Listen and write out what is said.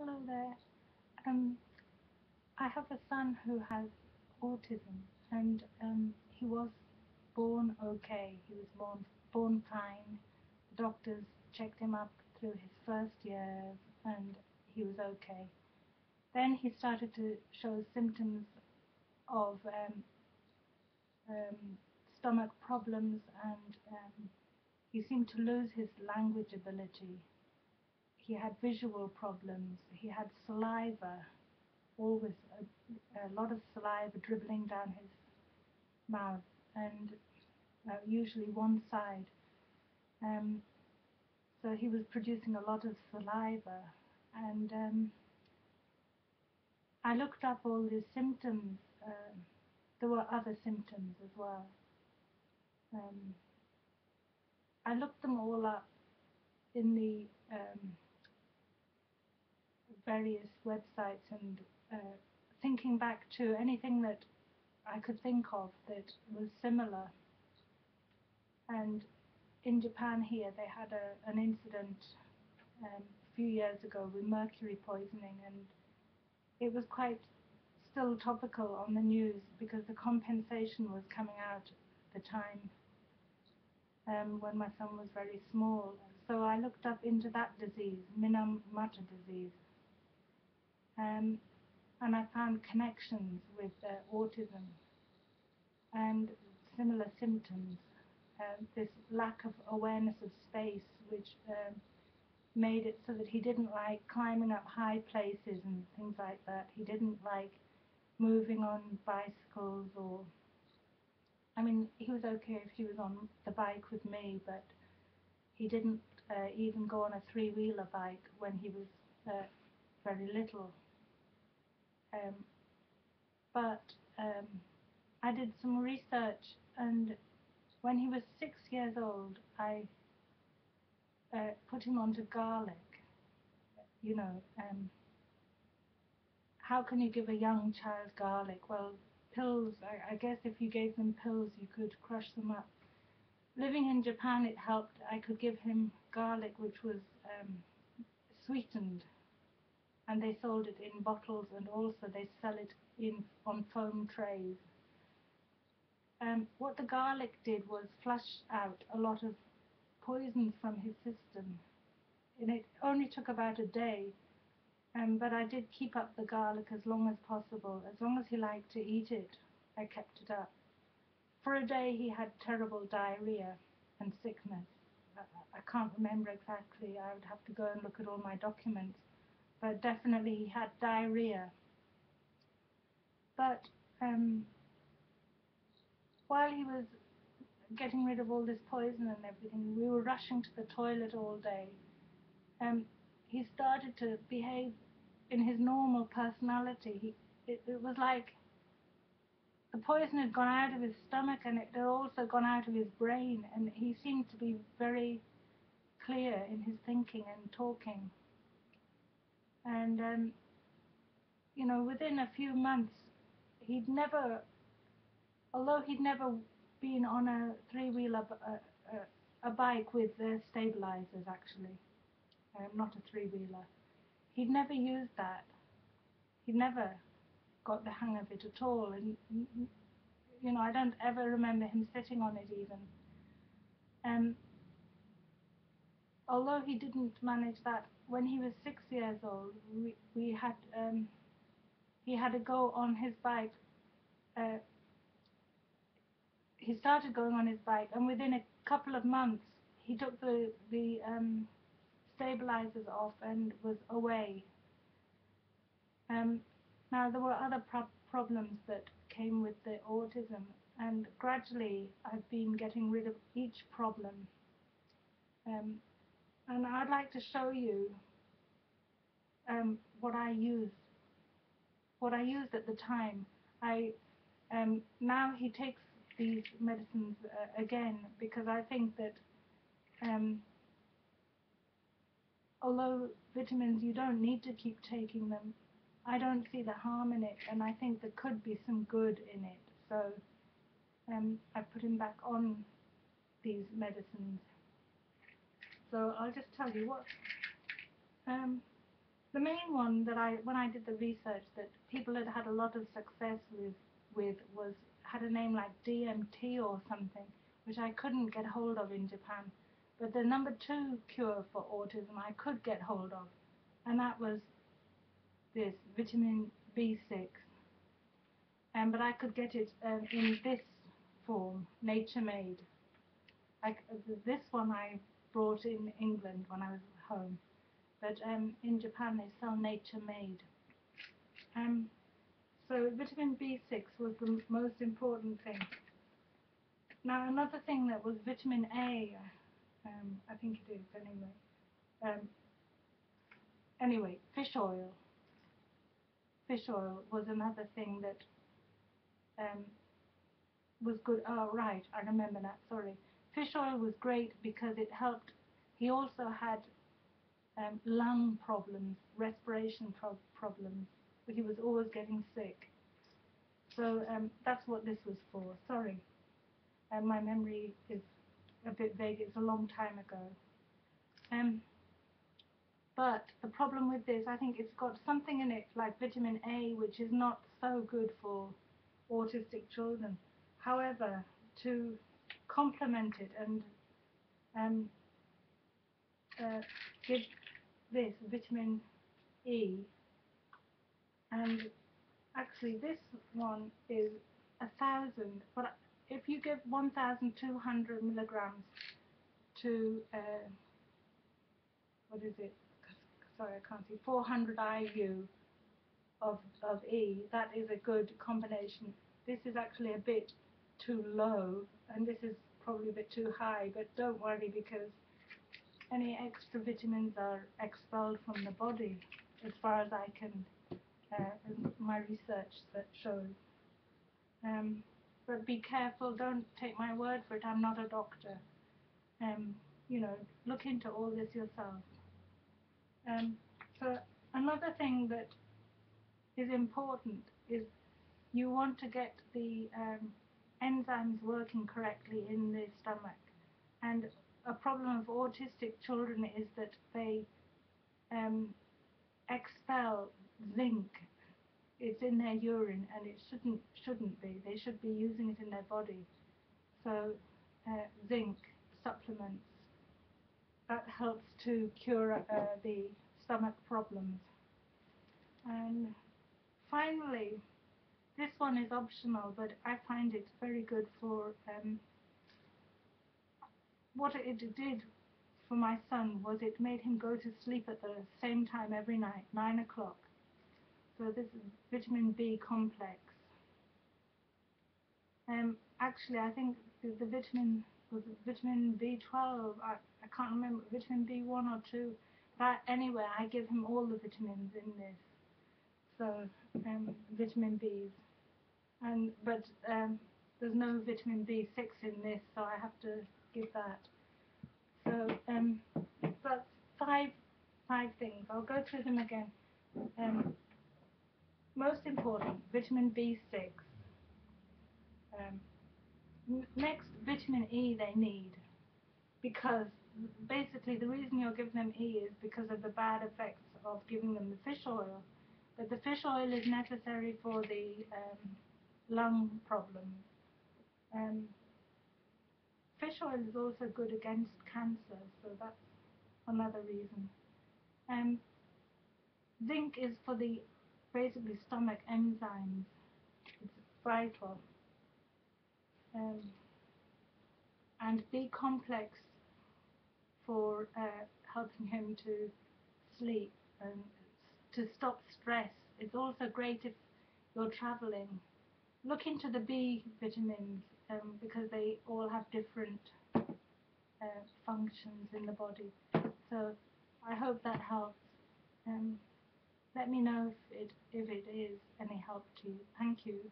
Hello there. Um, I have a son who has autism, and he was born okay. He was born fine. The doctors checked him up through his first years, and he was okay. Then he started to show symptoms of um, stomach problems, and he seemed to lose his language ability. He had visual problems. He had saliva, always a lot of saliva dribbling down his mouth, and usually one side. Um, so he was producing a lot of saliva, and I looked up all these symptoms. There were other symptoms as well. Um, I looked them all up in the various websites, and thinking back to anything that I could think of that was similar. And in Japan here, they had an incident a few years ago with mercury poisoning, and it was quite still topical on the news because the compensation was coming out at the time when my son was very small. So I looked up into that disease, Minamata disease, um, and I found connections with autism and similar symptoms. This lack of awareness of space, which made it so that he didn't like climbing up high places and things like that. He didn't like moving on bicycles, or, I mean, he was okay if he was on the bike with me, but he didn't even go on a three-wheeler bike when he was very little. Um, but I did some research, and when he was 6 years old, I put him onto garlic. You know, how can you give a young child garlic? Well, pills, I guess if you gave them pills, you could crush them up. Living in Japan, it helped. I could give him garlic, which was sweetened, and they sold it in bottles, and also they sell it on foam trays. What the garlic did was flush out a lot of poison from his system, and it only took about a day. But I did keep up the garlic as long as possible. As long as he liked to eat it, I kept it up. For a day he had terrible diarrhea and sickness. I can't remember exactly. I would have to go and look at all my documents. But definitely he had diarrhea. But while he was getting rid of all this poison and everything, we were rushing to the toilet all day. He started to behave in his normal personality. It was like the poison had gone out of his stomach, and it had also gone out of his brain, and he seemed to be very clear in his thinking and talking. And you know, within a few months, he'd never, although he'd never been on a three-wheeler, a bike with stabilizers, actually, not a three-wheeler. He'd never used that. He'd never got the hang of it at all, and you know, I don't ever remember him sitting on it even. Although he didn't manage that, when he was 6 years old, we had he had to go on his bike. Uh, he started going on his bike, and within a couple of months, he took the stabilizers off and was away. Now there were other problems that came with the autism, and gradually I've been getting rid of each problem. And I'd like to show you what I used. What I used at the time. Now he takes these medicines again, because I think that although vitamins, you don't need to keep taking them, I don't see the harm in it, and I think there could be some good in it. So I put him back on these medicines. So I'll just tell you what. The main one that when I did the research, that people had had a lot of success with was had a name like DMT or something, which I couldn't get hold of in Japan. But the number 2 cure for autism I could get hold of, and that was this vitamin B6. But I could get it in this form, nature made. This one I brought in England when I was home, but in Japan they sell nature made. So vitamin B6 was the most important thing. Now another thing that was vitamin A, I think it is anyway. Anyway, fish oil. Fish oil was another thing that was good. Oh, right, I remember that, sorry. Fish oil was great because it helped. He also had lung problems, respiration problems. He was always getting sick. So that's what this was for. Sorry. And my memory is a bit vague. It's a long time ago. But the problem with this, I think it's got something in it like vitamin A, which is not so good for autistic children. However, to complement it and give this vitamin E, and actually this one is 1,000, but if you give 1,200 milligrams to what is it? Sorry, I can't see. 400 IU of E. That is a good combination. This is actually a bit too low, and this is probably a bit too high. But don't worry, because any extra vitamins are expelled from the body, as far as I can, my research that shows. But be careful. Don't take my word for it. I'm not a doctor. You know, look into all this yourself. So another thing that is important is you want to get the enzymes working correctly in the stomach. And a problem of autistic children is that they expel zinc. It's in their urine, and it shouldn't be. They should be using it in their body. So zinc supplements, that helps to cure the stomach problems. And finally, this one is optional, but I find it very good for what it did for my son was it made him go to sleep at the same time every night, 9 o'clock. So this is vitamin B complex. Actually, I think the vitamin was vitamin B12. I can't remember, vitamin B1 or 2. But anyway, I give him all the vitamins in this. So vitamin Bs, but there's no vitamin B6 in this, so I have to give that. So that's five things. I'll go through them again. Most important, vitamin B6. Next, vitamin E they need, because basically the reason you're giving them E is because of the bad effects of giving them the fish oil. But the fish oil is necessary for the lung problems. Fish oil is also good against cancer, so that's another reason. Zinc is for the basically stomach enzymes. It's vital. And B complex for helping him to sleep and to stop stress. It's also great if you're traveling. Look into the B vitamins because they all have different functions in the body. So I hope that helps. Let me know if it is any help to you. Thank you.